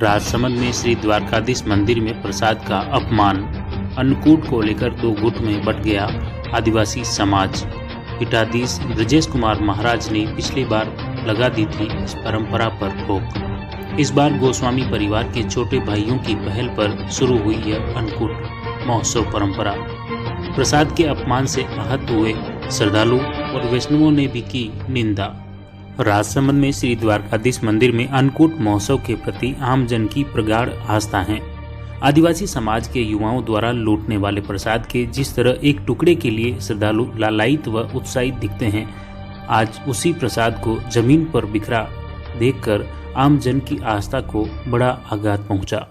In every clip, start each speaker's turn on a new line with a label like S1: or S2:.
S1: राजसमंद में श्री द्वारकाधीश मंदिर में प्रसाद का अपमान, अन्नकूट को लेकर दो गुट में बंट गया आदिवासी समाज। पीठाधीश ब्रजेश कुमार महाराज ने पिछली बार लगा दी थी इस परंपरा पर रोक। इस बार गोस्वामी परिवार के छोटे भाइयों की पहल पर शुरू हुई यह अन्नकूट महोत्सव परंपरा। प्रसाद के अपमान से आहत हुए श्रद्धालु और वैष्णवों ने भी की निंदा। राजसमंद में श्री द्वारकाधीश मंदिर में अन्नकूट महोत्सव के प्रति आम जन की प्रगाढ़ आस्था है। आदिवासी समाज के युवाओं द्वारा लूटने वाले प्रसाद के जिस तरह एक टुकड़े के लिए श्रद्धालु लालायित व उत्साहित दिखते हैं, आज उसी प्रसाद को जमीन पर बिखरा देखकर आम जन की आस्था को बड़ा आघात पहुंचा।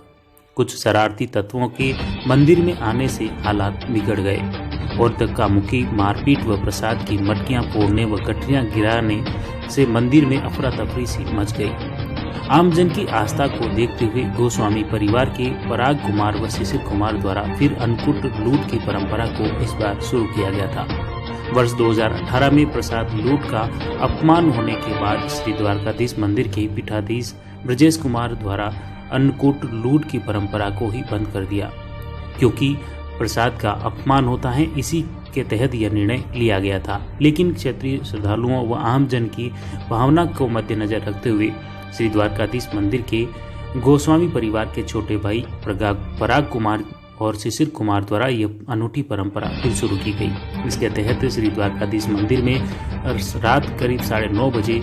S1: कुछ शरारती तत्वों के मंदिर में आने से हालात बिगड़ गए और धक्का मुक्की, मारपीट व प्रसाद की मटकियां फोड़ने व गठरियां गिराने से मंदिर में अफरा तफरी सी मच गई। आम जन की आस्था को देखते हुए गोस्वामी परिवार के पराग कुमार व शिशिर कुमार द्वारा फिर अन्नकूट लूट की परंपरा को इस बार शुरू किया गया था। वर्ष 2018 में प्रसाद लूट का अपमान होने के बाद श्री द्वारकाधीश मंदिर के पीठाधीश ब्रजेश कुमार द्वारा अन्नकूट लूट की परंपरा को ही बंद कर दिया, क्योंकि प्रसाद का अपमान होता है। इसी के तहत यह निर्णय लिया गया था, लेकिन क्षेत्रीय श्रद्धालुओं व आम जन की भावना को मद्देनजर रखते हुए श्री द्वारकाधीश मंदिर के गोस्वामी परिवार के छोटे भाई पराग कुमार और शिशिर कुमार द्वारा यह अनूठी परंपरा फिर शुरू की गई। इसके तहत श्री द्वारकाधीश मंदिर में रात करीब 9:30 बजे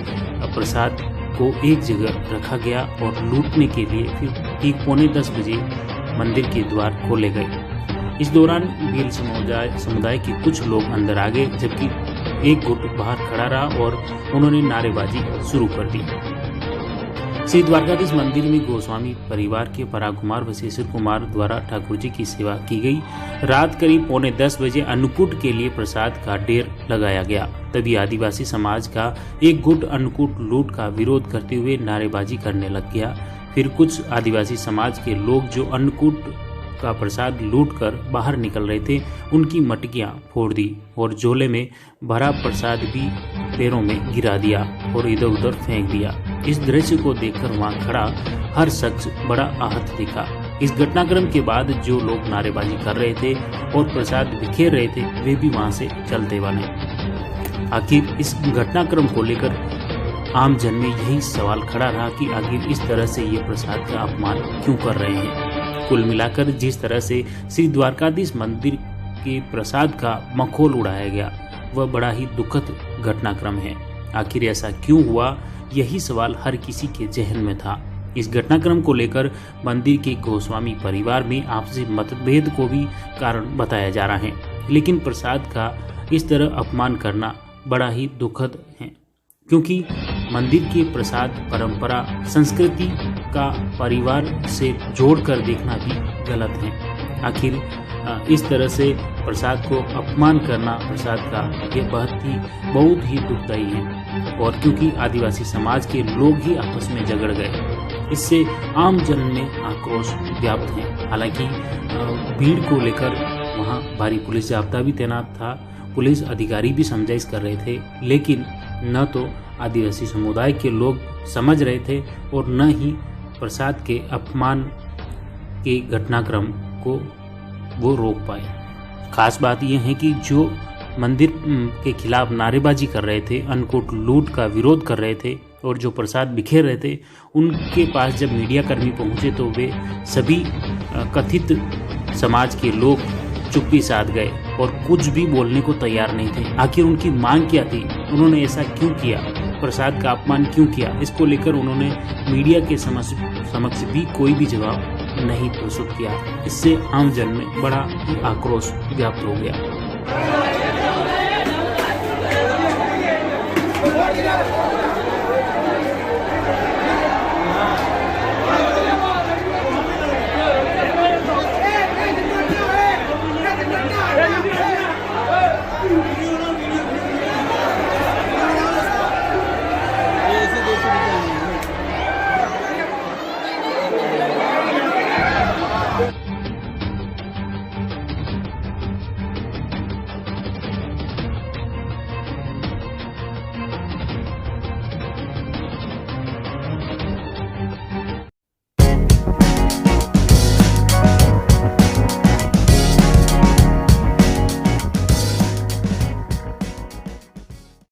S1: प्रसाद को एक जगह रखा गया और लूटने के लिए फिर ठीक 9:45 बजे मंदिर के द्वार खोले गए। इस दौरान भील समुदाय के कुछ लोग अंदर आ गए, जबकि एक गुट बाहर खड़ा रहा और उन्होंने नारेबाजी शुरू कर दी। श्री द्वारकाधीश मंदिर में गोस्वामी परिवार के पराग कुमार व शिशिर कुमार द्वारा ठाकुर जी की सेवा की गई। रात करीब 9:45 बजे अन्नकूट के लिए प्रसाद का ढेर लगाया गया। तभी आदिवासी समाज का एक गुट अन्नकूट लूट का विरोध करते हुए नारेबाजी करने लग गया। फिर कुछ आदिवासी समाज के लोग जो अन्नकूट का प्रसाद लूटकर बाहर निकल रहे थे, उनकी मटकियां फोड़ दी और झोले में भरा प्रसाद भी पैरों में गिरा दिया और इधर उधर फेंक दिया। इस दृश्य को देखकर वहां खड़ा हर शख्स बड़ा आहत दिखा। इस घटनाक्रम के बाद जो लोग नारेबाजी कर रहे थे और प्रसाद बिखेर रहे थे, वे भी वहां से चलते बने। आखिर इस घटनाक्रम को लेकर आम जन में यही सवाल खड़ा रहा कि आखिर इस तरह से ये प्रसाद का अपमान क्यों कर रहे हैं। कुल मिलाकर जिस तरह से श्री द्वारकाधीश मंदिर के प्रसाद का मखौल उड़ाया गया, वह बड़ा ही दुखद घटनाक्रम है। आखिर ऐसा क्यों हुआ, यही सवाल हर किसी के जहन में था। इस घटनाक्रम को लेकर मंदिर के गोस्वामी परिवार में आपसी मतभेद को भी कारण बताया जा रहा है, लेकिन प्रसाद का इस तरह अपमान करना बड़ा ही दुखद है, क्योंकि मंदिर के प्रसाद परंपरा संस्कृति का परिवार से जोड़कर देखना भी गलत है। आखिर इस तरह से प्रसाद को अपमान करना प्रसाद का ये बहुत ही दुखदायी है। और क्योंकि आदिवासी समाज के लोग ही आपस में झगड़ गए, इससे आम जन में आक्रोश व्याप्त है। हालांकि भीड़ को लेकर वहाँ भारी पुलिस जाब्ता भी तैनात था, पुलिस अधिकारी भी समझाइश कर रहे थे, लेकिन न तो आदिवासी समुदाय के लोग समझ रहे थे और न ही प्रसाद के अपमान के घटनाक्रम को वो रोक पाए। खास बात यह है कि जो मंदिर के खिलाफ नारेबाजी कर रहे थे, अन्नकूट लूट का विरोध कर रहे थे और जो प्रसाद बिखेर रहे थे, उनके पास जब मीडिया कर्मी पहुंचे तो वे सभी कथित समाज के लोग चुप्पी साध गए और कुछ भी बोलने को तैयार नहीं थे। आखिर उनकी मांग क्या थी, उन्होंने ऐसा क्यों किया, प्रसाद का अपमान क्यों किया, इसको लेकर उन्होंने मीडिया के समक्ष भी कोई भी जवाब नहीं प्रस्तुत किया। इससे आम जन में बड़ा आक्रोश व्याप्त हो गया।